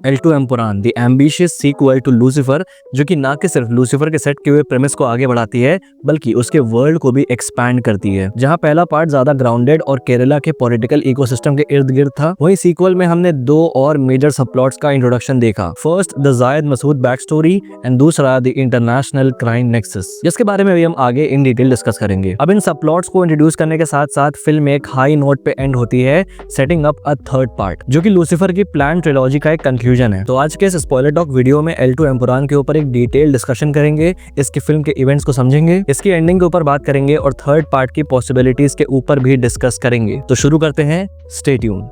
L two Empuraan the ambitious sequel to Lucifer, जो कि ना कि सिर्फ लूसीफर के सेट किए हुए प्रेमिस को आगे बढ़ाती है बल्कि उसके वर्ल्ड को भी एक्सपैंड करती है। जहां पहला पार्ट ज्यादा ग्राउंडेड और केरला के पॉलिटिकल इकोसिस्टम के इर्द गिर्द था, वहीं सीक्वल में हमने दो और मेजर सब प्लॉट्स का इंट्रोडक्शन देखा। फर्स्ट द जायद मसूद बैक स्टोरी एंड दूसरा द इंटरनेशनल क्राइम नेक्सस, जिसके बारे में भी हम आगे इन डिटेल डिस्कस करेंगे। अब इन सब प्लॉट्स को इंट्रोड्यूस करने के साथ साथ फिल्म एक हाई नोट पे एंड होती है, setting up a third part जो कि लूसीफर की प्लान ट्रिलॉजी का एक कंक्लूजन है। तो आज के इस स्पॉइलर टॉक वीडियो में एल2 एम्पुरान के ऊपर एक डिटेल डिस्कशन करेंगे, इसकी फिल्म के इवेंट्स को समझेंगे, इसकी एंडिंग के ऊपर बात करेंगे और थर्ड पार्ट की पॉसिबिलिटीज के ऊपर भी डिस्कस करेंगे। तो शुरू करते हैं, स्टे ट्यून।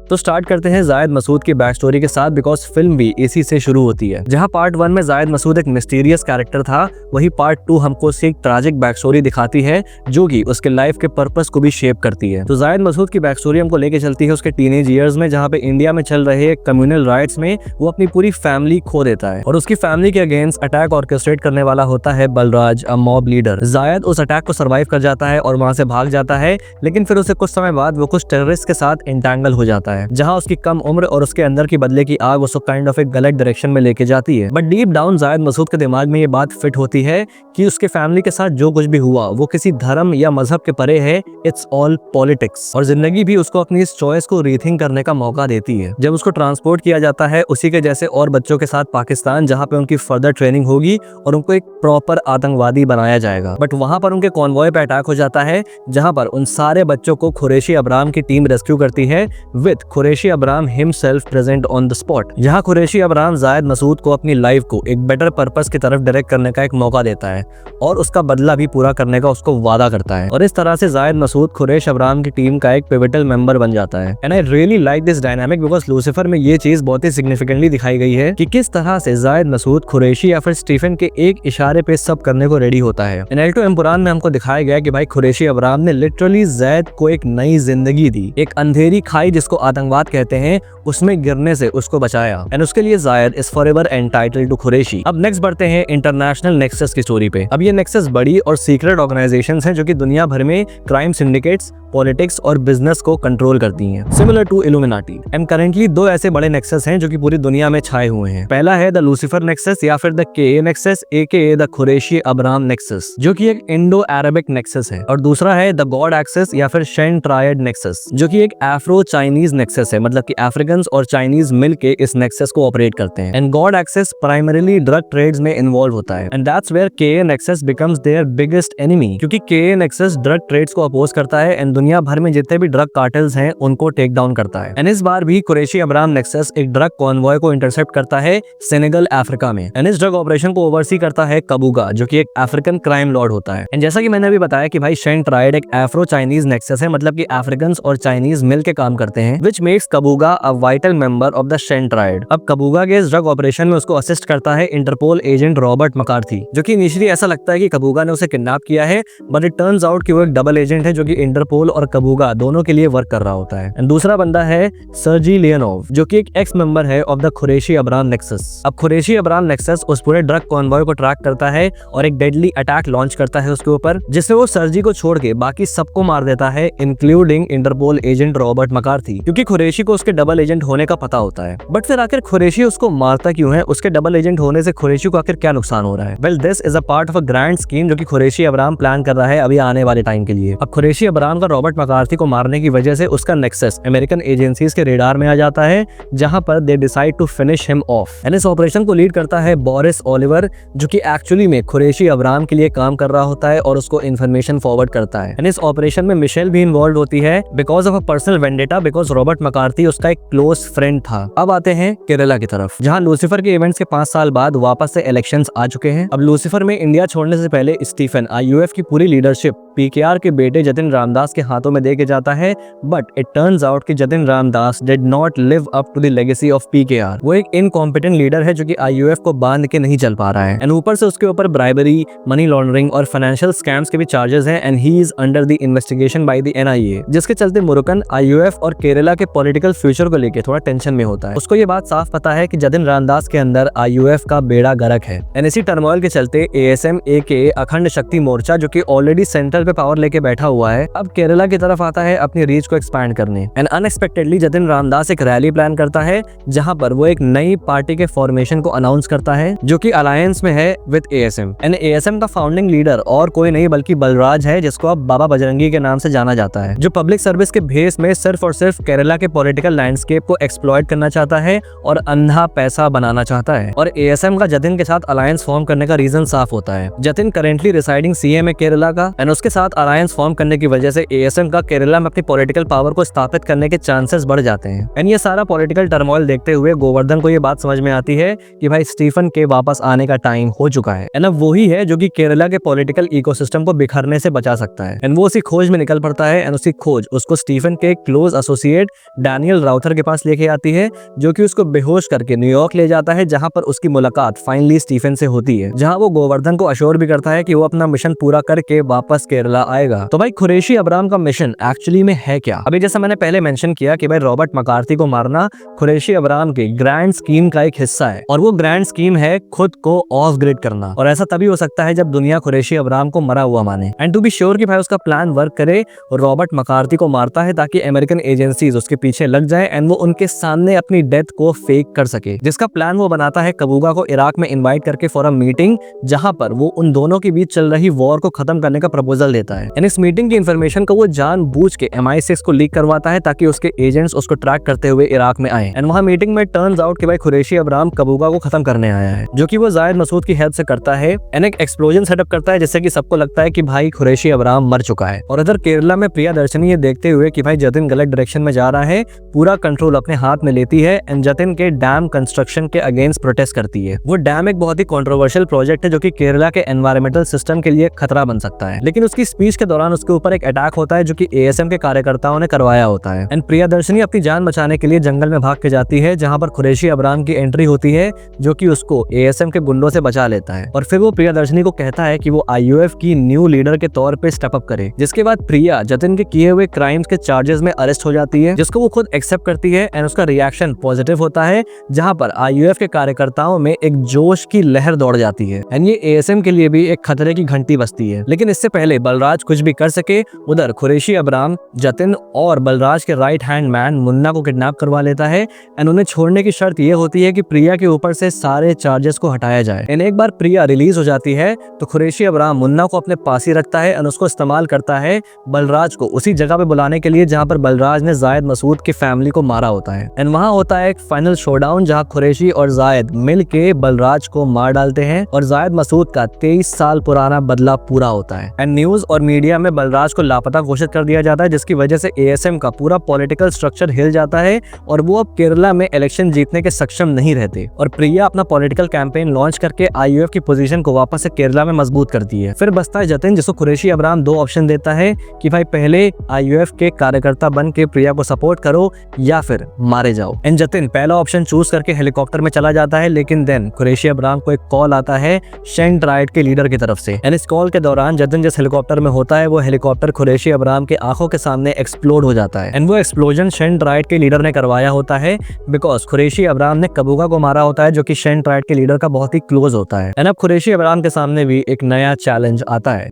तो स्टार्ट करते हैं जायद मसूद की बैक स्टोरी के साथ, बिकॉज फिल्म भी इसी से शुरू होती है। जहां पार्ट 1 में जायद मसूद एक मिस्टीरियस कैरेक्टर था, वही पार्ट 2 हमको उसकी एक ट्रैजिक बैक स्टोरी दिखाती है जो कि उसके लाइफ के पर्पस को भी शेप करती है। तो जायद मसूद की बैक स्टोरी हमको लेके चलती है उसके टीनेज ईयर्स में, जहां पे इंडिया में चल रहे कम्युनल राइट्स में वो अपनी पूरी फैमिली खो देता है और उसकी फैमिली के अगेंस्ट अटैक ऑर्केस्ट्रेट करने वाला होता है बलराज, अ मॉब लीडर। जायद उस अटैक को सर्वाइव कर जाता है और वहां से भाग जाता है, लेकिन फिर उसे कुछ समय बाद वो कुछ टेररिस्ट के साथ एंटेंगल हो जाता है, जहां उसकी कम उम्र और उसके अंदर की बदले की आग उसको काइंड ऑफ एक गलत डायरेक्शन में लेके जाती है। बट डीप डाउन जायद मसूद के दिमाग में ये बात फिट होती है कि उसके फैमिली के साथ जो कुछ भी हुआ वो किसी धर्म या मजहब के परे है, इट्स ऑल पॉलिटिक्स। और जिंदगी भी उसको अपनी इस चॉइस को रीथिंक करने का मौका देती है। जब उसको ट्रांसपोर्ट किया जाता है उसी के जैसे और बच्चों के साथ पाकिस्तान, जहाँ पे उनकी फर्दर ट्रेनिंग होगी और उनको एक प्रॉपर आतंकवादी बनाया जाएगा। बट वहां पर उनके कॉन्वॉय पे अटैक हो जाता है, जहां पर उन सारे बच्चों को कुरैशी अबराम की टीम रेस्क्यू करती है with Qureshi AbRam himself present on the spot. जहां कुरैशी अबराम जायद मसूद को अपनी लाइफ को एक बेटर पर्पस की तरफ डायरेक्ट करने का एक मौका देता है और उसका बदला भी पूरा करने का उसको वादा करता है। और इस तरह से जायद मसूद कुरैश अबराम की टीम का एक पिवटल मेंबर बन जाता है। And I really like this dynamic because Lucifer में ये चीज बहुत ही सिग्निफिकेंटली दिखाई गई है कि किस तरह से जायद मसूद कुरैशी या फिर स्टीफन के एक इशारे पे सब करने को रेडी होता है। इन एल2 एम्पुरान में हमको दिखाया गया कि भाई कुरैशी अबराम ने लिटरली जायद को एक नई जिंदगी दी, एक अंधेरी खाई जिसको आतंकवाद कहते हैं उसमें गिरने से उसको बचाया, एंड उसके लिए Zayed is forever entitled to Qureshi. अब नेक्स्ट बढ़ते हैं इंटरनेशनल नेक्सस की स्टोरी पे। अब ये नेक्सस बड़ी और सीक्रेट ऑर्गेनाइजेशंस हैं जो कि दुनिया भर में क्राइम सिंडिकेट्स, पॉलिटिक्स और बिजनेस को कंट्रोल करती हैं, similar to Illuminati. And currently दो ऐसे बड़े नेक्सस हैं जो कि पूरी दुनिया में छाए हुए हैं। पहला है द लूसीफर नेक्सस या फिर the K nexus aka the Qureshi Abram nexus, जो कि एक इंडो अरबिक नेक्सस है, और दूसरा है द गॉड एक्सेस या फिर शेन ट्रायड नेक्सस, जो कि एक अफ्रो चाइनीज नेक्सस है, मतलब कि अफ्रीकन और चाइनीज मिल के इस नेक्सस को ऑपरेट करते हैं। And God access primarily drug trades में इन्वॉल्व होता है, and that's where K nexus becomes their biggest enemy, क्योंकि के नेक्सस ड्रग ट्रेड्स को अपोज करता है एंड दुनिया भर में जितने भी ड्रग कार्टेल्स हैं उनको टेक डाउन करता है। एंड इस बार भी कुरैशी अबराम नेक्सस एक ड्रग कॉन्वॉय को इंटरसेप्ट करता है सेनेगल अफ्रीका में, एंड इस ड्रग ऑपरेशन को ओवरसी करता है कबूगा, जो कि एक अफ्रीकन क्राइम लॉर्ड होता है। एंड जैसा कि मैंने अभी बताया कि भाई शेन ट्रायड एक अफ्रो चाइनीज नेक्सस है, मतलब कि अफ्रीकन और चाइनीज मिल के काम करते हैं, which makes Kabuga a vital member of the Shen triad. अब कबूगा के इस ड्रग ऑपरेशन में उसको असिस्ट करता है इंटरपोल एजेंट रॉबर्ट मकार्थी, जो कि इनिशियली ऐसा लगता है कि कबूगा ने उसे किडनैप किया है, बट इट टर्न्स आउट कि वो एक डबल एजेंट है जो कि इंटरपोल और कबूगा दोनों के लिए वर्क कर रहा होता है। एंड दूसरा बंदा है सर्जी लियोनोव, जो कि एक एक्स मेंबर है of the Qureshi Abram nexus. अब कुरैशी अबराम नेक्सस उस पूरे ड्रग कॉन्वॉय को ट्रैक करता है और एक डेडली अटैक लॉन्च करता है उसके ऊपर, जिससे वो सर्जी को छोड़ के बाकी सबको मार देता है, इंक्लूडिंग इंटरपोल एजेंट रॉबर्ट मकार्थी, क्योंकि कुरैशी को उसके डबल एजेंट होने का पता होता है। बट फिर आखिर कुरैशी उसको मारता क्यों है? उसके डबल एजेंट होने से कुरैशी को आखिर क्या नुकसान हो रहा है? Well this is a part of a grand scheme जो कि कुरैशी अबराम प्लान कर रहा है अभी आने वाले टाइम के लिए। अब कुरैशी अबराम का रॉबर्ट मकार्थी को मारने की वजह से उसका नेक्सस अमेरिकन एजेंसीज के रेडार में आ जाता है, जहां पर they decide to finish him off. And इस ऑपरेशन को लीड करता है बोरिस ओलिवर, जो कि एक्चुअली में कुरैशी अबराम के लिए काम कर रहा होता है और उसको इन्फॉर्मेशन फॉरवर्ड करता है। एंड इस ऑपरेशन में मिशेल भी इन्वॉल्व होती है because of a personal vendetta, because Robert McCarthy उसका एक क्लोज फ्रेंड था। अब आते हैं केरला की तरफ, जहां लूसीफर के इवेंट्स के 5 साल बाद वापस से इलेक्शंस आ चुके हैं। अब लूसीफर में इंडिया छोड़ने से पहले स्टीफन आईयूएफ की पूरी लीडरशिप पीकेआर के बेटे जतिन रामदास के हाथों में देके जाता है, बट इट टर्न्स आउट कि Jatin Ramdas did not live up to the legacy of PKR. वो एक इनकॉम्पिटेंट लीडर है जो कि आईयूएफ को बांध के नहीं चल पा रहा है, एंड ऊपर से उसके ऊपर ब्राइबरी, मनी लॉन्ड्रिंग और फाइनेंशियल स्कैम्स के भी चार्जेस हैं, and he is under the investigation by the NIA, जिसके चलते मुरुकन आईयूएफ और केरला के पॉलिटिकल फ्यूचर को लेकर थोड़ा टेंशन में होता है। उसको ये बात साफ पता है कि जतिन रामदास के अंदर आईयूएफ का बेड़ा गर्क है, एंड इसी टर्मोइल के चलते एएसएम एके अखंड शक्ति मोर्चा, जो कि ऑलरेडी सेंट्रल पे पावर लेके बैठा हुआ है, अब केरला केरला की तरफ आता है अपनी रीच को एक्सपैंड करने। एंड अनएक्सपेक्टेडली जतिन रामदास एक रैली प्लान करता है जहां पर वो एक नई पार्टी के फॉर्मेशन को अनाउंस करता है जो कि अलायंस में है विद एएसएम। एंड एएसएम का फाउंडिंग लीडर और कोई नहीं बल्कि बलराज है, जिसको अब बाबा बजरंगी के नाम से जाना जाता है, जो पब्लिक सर्विस के भेस में सिर्फ और सिर्फ केरला के पॉलिटिकल लैंडस्केप को एक्सप्लॉइट करना चाहता है और अंधा पैसा बनाना चाहता है। और एएसएम का जतिन के साथ अलायंस फॉर्म करने का रीजन साफ होता है। जतिन करेंटली रिसाइडिंग सीएम है केरला का, एंड उसके साथ अलायंस फॉर्म करने की वजह से एएसएम का केरला में अपनी पॉलिटिकल पावर को स्थापित करने के चांसेस बढ़ जाते हैं। एंड ये सारा पॉलिटिकल टर्मोइल देखते हुए गोवर्धन को ये बात समझ में आती है कि भाई स्टीफन के वापस आने का टाइम हो चुका है। एंड अब वही है जो कि केरला के पॉलिटिकल इकोसिस्टम को बिखरने से बचा सकता है। एंड वो उसी खोज में निकल पड़ता है। एंड उसी खोज उसको स्टीफन के क्लोज एसोसिएट डैनियल राउथर के पास लेके आती है, जो कि उसको बेहोश करके न्यूयॉर्क ले जाता है, जहां पर उसकी मुलाकात फाइनली स्टीफन से होती है, जहां वो गोवर्धन को अश्योर भी करता है कि वो अपना मिशन पूरा करके वापस केरला आएगा। तो भाई कुरैशी अब्राहम का मिशन एक्चुअली में है क्या? अभी जैसा मैंने पहले मेंशन किया कि भाई रॉबर्ट मकार्थी को मारना कुरैशी अब्राहम के ग्रैंड स्कीम का एक हिस्सा है, और वो ग्रैंड स्कीम है खुद को ऑफ ग्रिड करना। और ऐसा तभी हो सकता है जब दुनिया कुरैशी अब्राहम को मरा हुआ माने। एंड टू बी श्योर कि भाई उसका प्लान वर्क करे, रॉबर्ट मकार्थी को मारता है ताकि अमेरिकन एजेंसीज उसके पीछे लग जाए एंड वो उनके सामने अपनी डेथ को फेक कर सके। जिसका प्लान वो बनाता है कबूगा को इराक में इनवाइट करके फॉर अ मीटिंग, जहां पर वो उन दोनों के बीच चल रही वॉर को खत्म करने का प्रपोजल देता है। एंड इस मीटिंग की इन्फॉर्मेशन को वो जानबूझ के MI6 को लीक करवाता है ताकि उसके एजेंट्स उसको ट्रैक करते हुए इराक में आए। एंड वहां मीटिंग में टर्न्स आउट कि भाई कुरैशी अब्राहम कबूगा को खत्म करने आया है, जो कि वो जायद मसूद की हेल्प से करता है। एंड एक एक्सप्लोजन सेटअप करता है जिससे कि सबको लगता है कि भाई कुरैशी अब्राहम मर चुका है। और इधर केरला में प्रियदर्शनी ये देखते हुए कि भाई जतिन गलत डायरेक्शन में जा रहा है, पूरा कंट्रोल अपने हाथ में लेती है एंड जतिन के डैम कंस्ट्रक्शन के अगेंस्ट प्रोटेस्ट करती है। वो डैम एक बहुत ही कंट्रोवर्शियल प्रोजेक्ट है जो कि केरला के एनवायरमेंटल सिस्टम के लिए खतरा बन सकता है, लेकिन उसकी स्पीच के दौरान उसके ऊपर एक अटैक होता है जो कि एएसएम के कार्यकर्ताओं ने करवाया होता है। एंड प्रियदर्शनी अपनी जान बचाने के लिए जंगल में भाग के जाती है, जहां पर कुरैशी अब्राहम की एंट्री होती है जो कि उसको एएसएम के गुंडों से बचा लेता है। और फिर वो प्रियदर्शनी को कहता है कि वो आईयूएफ की न्यू लीडर के तौर पे स्टेप अप करे। जिसके बाद प्रिया जतिन के किए हुए क्राइम्स के चार्जेस में अरेस्ट हो जाती है, जिसको वो खुद एक्सेप्ट करती है एंड उसका रिएक्शन पॉजिटिव होता है, जहां पर आईयूएफ के कार्यकर्ताओं में एक जोश की लहर दौड़ जाती है। एंड ये एएसएम के लिए भी एक खतरे की घंटी बजती है। लेकिन इससे पहले बलराज कुछ भी कर सके, उधर कुरैशी अब्राहम जतिन और बलराज के राइट हैंड मैन मुन्ना को किडनैप करवा लेता है एंड उन्हें छोड़ने की शर्त ये होती है कि प्रिया के ऊपर से सारे चार्जेस को हटाया जाए। एंड एक बार प्रिया रिलीज हो जाती है तो कुरैशी अब्राहम मुन्ना को अपने पास ही रखता है एंड उसको इस्तेमाल करता है बलराज को उसी जगह पे बुलाने के लिए जहां पर बलराज ने जायद मसूद की फैमिली को मारा होता है। एंड वहां होता है एक फाइनल शोडाउन जहां कुरैशी और जायद मिल के बलराज को मार डालते हैं और जायद मसूद का 23 साल पुराना बदला पूरा होता है। एंड न्यूज और मीडिया में बलराज को लापता घोषित कर दिया जाता है, जिसकी वजह से एएसएम का पूरा पॉलिटिकल स्ट्रक्चर हिल जाता है और वो अब केरला में इलेक्शन जीतने के सक्षम नहीं रहते। और प्रिया अपना पॉलिटिकल कैंपेन लॉन्च करके आईयूएफ की पोजीशन को वापस से केरला में मजबूत करती है। फिर बचता है जतिन, जिसको कुरैशी अब्राहम दो ऑप्शन देता है कि भाई पहले आईयूएफ के कार्यकर्ता बन के प्रिया को सपोर्ट करो या फिर मारे जाओ। एंड जतिन पहला ऑप्शन चूज करके हेलीकॉप्टर में चला जाता है, लेकिन देन कुरैशी अब्राहम को एक कॉल आता है शेंट राइट के लीडर की तरफ से। एंड इस कॉल के दौरान जतिन जिस हेलीकॉप्टर में होता है वो हेलीकॉप्टर कुरैशी अब्राहम के आंखों के सामने एक्सप्लोड हो जाता है। एंड वो एक्सप्लोजन शेंट राइट के लीडर ने करवाया होता है, बिकॉज कुरैशी अब्राहम ने कबूगा को मारा होता है जो कि शेंट राइट के लीडर का बहुत ही क्लोज होता है। एंड अब कुरैशी अब्राहम के सामने भी एक नया चैलेंज आता है।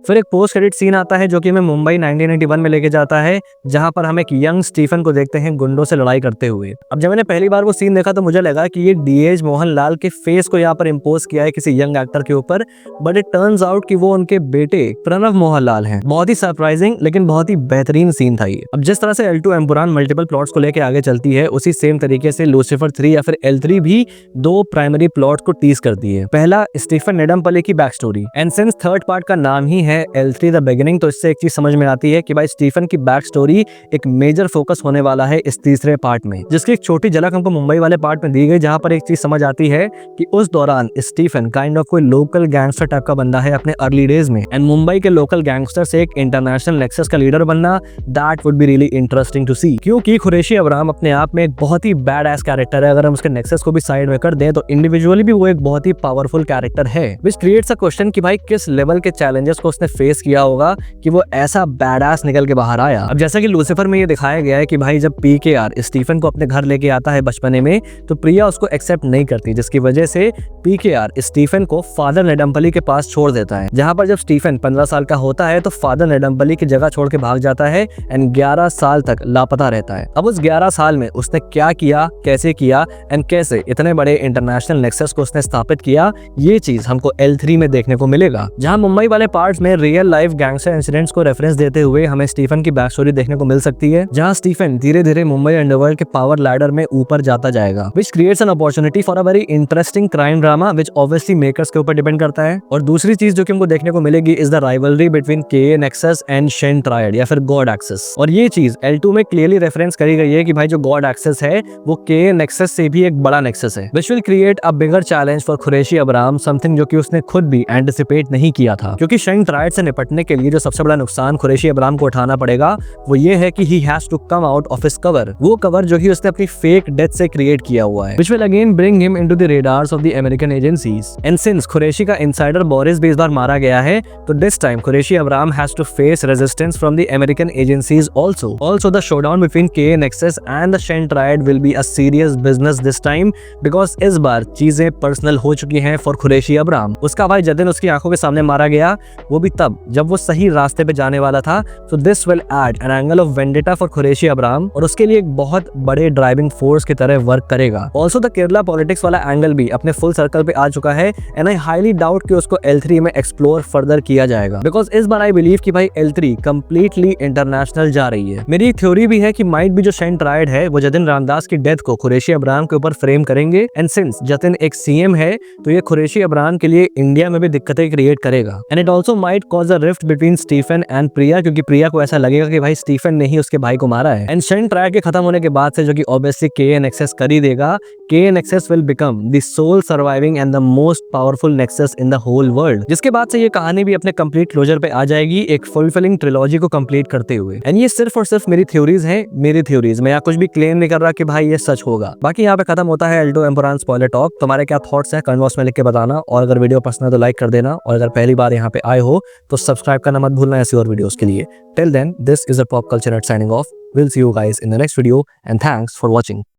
फिर एक पोस्ट क्रेडिट सीन आता है जो कि हमें मुंबई 1991 में लेके जाता है, जहां पर हम एक यंग स्टीफन को देखते हैं गुंडों से लड़ाई करते हुए। अब जब मैंने पहली बार वो सीन देखा तो मुझे लगा कि ये डीएच मोहनलाल के फेस को यहाँ पर इम्पोज किया है किसी यंग एक्टर के ऊपर, बट इट टर्न्स आउट कि वो उनके बेटे प्रणव मोहनलाल हैं। बहुत ही सरप्राइजिंग लेकिन बहुत ही बेहतरीन सीन था ये। अब जिस तरह से L2 एम्पुरान मल्टीपल प्लॉट्स को लेकर आगे चलती है, उसी सेम तरीके से लूसीफर 3 या फिर L3 भी दो प्राइमरी प्लॉट को टीज करती है। पहला स्टीफन नेडमपल्ली की back story, and since third part का नाम ही है L3 द बिगिनिंग, तो इससे एक चीज समझ में आती है कि भाई स्टीफन की बैक स्टोरी एक मेजर फोकस होने वाला है इस तीसरे पार्ट में, जिसकी एक छोटी झलक हमको मुंबई वाले पार्ट में दी गई, जहां पर एक चीज समझ आती है कि उस दौरान स्टीफन काइंड ऑफ कोई लोकल गैंगस्टर टाइप का बंदा है अपने अर्ली डेज में, एंड मुंबई के लोकल गैंगस्टर से एक इंटरनेशनल नेक्सस का लीडर बनना, that would be really interesting to see. क्योंकि कुरैशी अब्राहम अपने आप में एक बहुत ही बैड एस कैरेक्टर है। अगर हम उसके नेक्सस को भी साइड में कर दें तो इंडिविजुअली भी वो एक बहुत ही पावरफुल कैरेक्टर है, विच क्रिएट्स अ क्वेश्चन कि भाई किस लेवल के चैलेंजेस को उसने उसने फेस किया होगा कि वो ऐसा बैडास निकल के बाहर आया। अब जैसा कि लूसीफर में ये दिखाया गया है कि भाई जब पीकेआर स्टीफन को अपने घर लेके आता है बचपने में, तो प्रिया उसको एक्सेप्ट नहीं करती, जिसकी वजह से पीकेआर स्टीफन को फादर नेडम्पली के पास छोड़ देता है। जहां पर जब स्टीफन 15 साल का होता है तो फादर नेडम्पली की जगह छोड़ के भाग जाता है एंड 11 साल तक लापता रहता है। अब उस 11 साल में उसने क्या किया, कैसे किया एंड कैसे इतने बड़े इंटरनेशनल नेक्सस को उसने स्थापित किया, ये चीज हमको L3 में देखने को मिलेगा। जहां मुंबई वाले पार्ट्स में रियल लाइफ गैंगस्टर इंसिडेंट्स को रेफरेंस देते हुए हमें स्टीफन की बैक स्टोरी देखने को मिल सकती है, जहां स्टीफन धीरे धीरे मुंबई अंडरवर्ल्ड के पावर लैडर में ऊपर जाता जाएगा, which creates an opportunity for a very interesting crime drama which obviously makers के ऊपर डिपेंड करता है। और दूसरी चीज जो कि हमको देखने को मिलेगी इज द राइवलरी बिटवीन के नेक्सस एंड शेन ट्रायड या फिर गॉड एक्सेस। और ये चीज L2 में क्लियरली रेफरेंस करी गई है कि भाई जो गॉड एक्सेस है वो के नेक्सस से भी एक बड़ा नेक्सस है, which will create a bigger challenge for Qureshi Abraham, something जो कि उसने खुद भी एंटिसिपेट नहीं किया था। क्योंकि शेन ट्रायड से निपटने के लिए जो सबसे बड़ा नुकसान कुरैशी अब्राहम को उठाना पड़ेगा वो ये है कि he has to come out of his cover, वो कवर जो कि उसने अपनी फेक डेथ से क्रिएट किया हुआ है, which will again bring him into the radars of the American agencies. And since Qureshi का इंसाइडर बोरिस भी इस बार मारा गया है, तो this time Qureshi Abraham has to face resistance from the American agencies also. Also the showdown between K Nexus and the Shen Triad will be a serious business this time because इस बार चीजें personal हो चुकी हैं for Qureshi Abraham. उसका भाई जतिन उसकी आंखों के सामने मारा गया, वो भी तब जब वो सही रास्ते पे जाने वाला था। So this will add an angle of vendetta for Qureshi Abraham और उसके लिए एक बहुत बड़े ड्राइविंग फोर्स की तरह वर्क करेगा। ऑल्सो द केरला पॉलिटिक्स वाला एंगल भी अपने फुल सर्कल पे आ चुका है एंड आई हाईली डाउट कि उसको L3 में एक्सप्लोर फर्दर किया जाएगा, बिकॉज इस बार आई बिलीव कि भाई L3 कंप्लीटली इंटरनेशनल जा रही है। मेरी एक थ्योरी भी है कि माइट भी जो शेन ट्रायड है वो जतिन रामदास की डेथ को कुरैशी अब्राहम के ऊपर फ्रेम करेंगे एंड सिंस जतिन एक CM है तो ये कुरैशी अब्राहम के लिए इंडिया में भी दिक्कतें क्रिएट करेगा and it also might cause a rift between Stephen and Priya, क्योंकि प्रिया को ऐसा लगेगा कि भाई स्टीफन ने ही उसके भाई को मारा है। एंड शेन ट्रायड के खत्म होने के बाद से जो कि ऑब्वियसली के नेक्सस कर ही देगा, K nexus will become the sole surviving and the most powerful nexus in the whole world, जिसके बाद से ये कहानी भी अपने कंप्लीट क्लोजर पे आ जाएगी एक फुलफिलिंग ट्रिलॉजी को कंप्लीट करते हुए। एंड ये सिर्फ और सिर्फ मेरी थ्योरीज हैं, मेरी थ्योरीज, मैं यहाँ कुछ भी क्लेम नहीं कर रहा कि भाई ये सच होगा। बाकी यहाँ पे खत्म होता है L2 एम्पुरान स्पॉइलर टॉक। तुम्हारे क्या थॉट्स हैं कमेंट बॉक्स में लिख के बताना, और अगर वीडियो पसंद है तो लाइक कर देना, और अगर पहली बार यहाँ पे आए हो तो सब्सक्राइब करना मत भूलना ऐसी और वीडियोस के लिए। Till then, this is a pop culture net signing off. We'll see you guys in the next video and thanks for watching.